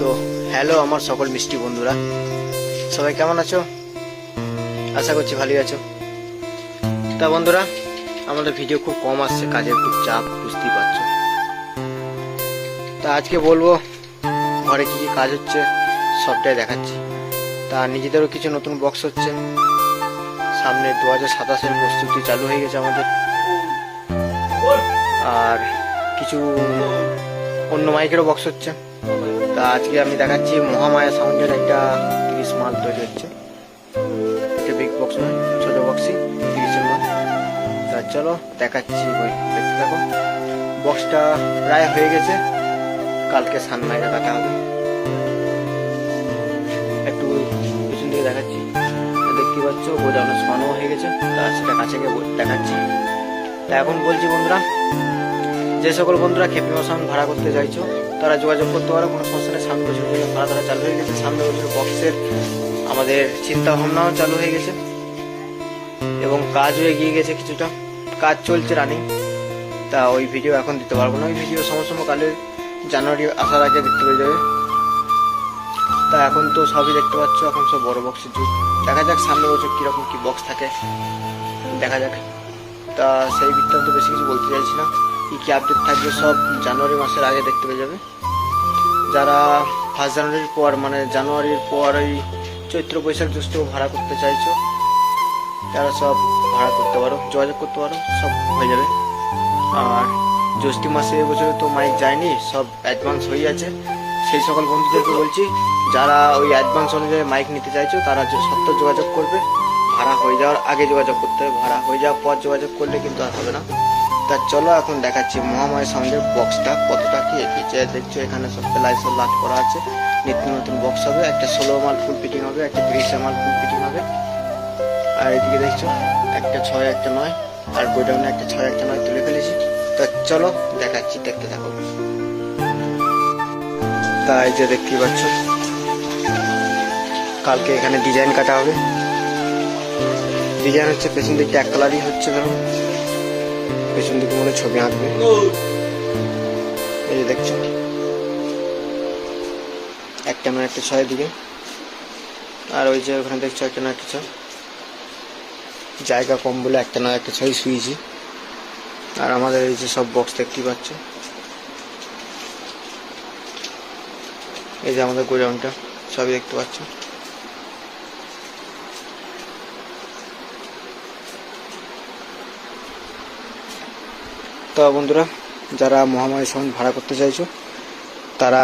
তো হ্যালো আমার সকল মিষ্টি বন্ধুরা, সবাই কেমন আছো? আশা করছি ভালোই আছো। তা বন্ধুরা, আমাদের ভিডিও খুব কম আসছে, কাজের খুব চাপ, বুঝতেই পারছো। তা আজকে বলবো ঘরে কি কি কাজ হচ্ছে সবটাই দেখাচ্ছি। তা নিজেদেরও কিছু নতুন বক্স হচ্ছে, সামনে 2027-এর প্রস্তুতি চালু হয়ে গেছে আমাদের। আর কিছু অন্য মাইকেরও বক্স হচ্ছে। তা আজকে আমি দেখাচ্ছি মহামায়া সাউন্ডের একটা 30 মাল তৈরি হচ্ছে। একটা বিগ বক্স নয়, ছোট বক্সই 30-এর মাল। তা চলো দেখাচ্ছি, দেখতে থাকো। বক্সটা প্রায় হয়ে গেছে, কালকে সানলাইটে কাটা হবে। একটু পিছন দিকে দেখাচ্ছি, দেখতে পাচ্ছ গোডাউনে শোয়ানো হয়ে গেছে। তা সেটা কাছে গিয়ে দেখাচ্ছি। তা এখন বলছি বন্ধুরা, যে সকল বন্ধুরা খেপিমা সাউন্ড ভাড়া করতে চাইছো তারা যোগাযোগ করতে পারো, কোনো সমস্যা নেই। সামনে বছর জন্য ভাড়া তারা চালু হয়ে গেছে। সামনে বছর বক্সের আমাদের চিন্তা ভাবনাও চালু হয়ে গেছে এবং কাজও এগিয়ে গেছে, কিছুটা কাজ চলছে রানিং। তা ওই ভিডিও এখন দিতে পারবো না, ওই ভিডিও কালে জানুয়ারি আসার আগে দেখতে পেয়ে যাবে। তা এখন তো সবই দেখতে পাচ্ছ, এখন সব বড় বক্সের যুগ। দেখা যাক সামনে বছর কিরকম কি বক্স থাকে, দেখা যাক। তা সেই বৃত্তান্ত বেশি কিছু বলতে চাইছি না, কি আপডেট থাকবে সব জানুয়ারি মাসের আগে দেখতে পেয়ে যাবে। যারা 1 জানুয়ারির পর, মানে জানুয়ারির পর ওই চৈত্র বৈশাখ জ্যৈষ্ঠ ভাড়া করতে চাইছো তারা সব ভাড়া করতে পারো, যোগাযোগ করতে পারো, সব হয়ে যাবে। আর জ্যৈষ্ঠ মাসে এবছরে তো মাইক যায়নি, সব অ্যাডভান্স হয়ে আছে। সেই সকল বন্ধুদেরকে বলছি, যারা ওই অ্যাডভান্স অনুযায়ী মাইক নিতে চাইছো তারা সত্তর যোগাযোগ করবে। ভাড়া হয়ে যাওয়ার আগে যোগাযোগ করতে হবে, ভাড়া হয়ে যাওয়ার পর যোগাযোগ করলে কিন্তু আর হবে না। তা চলো এখন দেখাচ্ছি মহামায়া সাউন্ডের বক্সটা কতটা কি এগিয়েছে। দেখছো এখানে সব প্লাই সব লাট করা আছে, নিত্য নতুন বক্স হবে। একটা 16 মাল ফুল ফিটিং হবে, একটা 30 মাল ফুল ফিটিং হবে। আর এদিকে দেখছো একটা 6 একটা 9, আর গোডাউনে একটা 6 একটা 9 তুলে ফেলেছি। তা চলো দেখাচ্ছি, দেখতে থাকো। তা এই যে দেখতেই পাচ্ছ, কালকে এখানে ডিজাইন কাটা হবে। ডিজাইন হচ্ছে পেছন দিকটা এক কালারই হচ্ছে, ধরুন পেছন দিকে মনে ছবি আঁকবে। এই যে দেখছো একটা 9 একটা 6 দিকে, আর ওই যে ওখানে দেখছো একটা 9 একটা 6, জায়গা কম বলে একটা 9 একটা 6 শুয়েছি। আর আমাদের এই যে সব বক্স দেখতেই পাচ্ছ, এই যে আমাদের গোডাউনটা সবই দেখতে পাচ্ছ। তো বন্ধুরা, যারা মহামায়া সাউন্ড ভাড়া করতে চাইছো তারা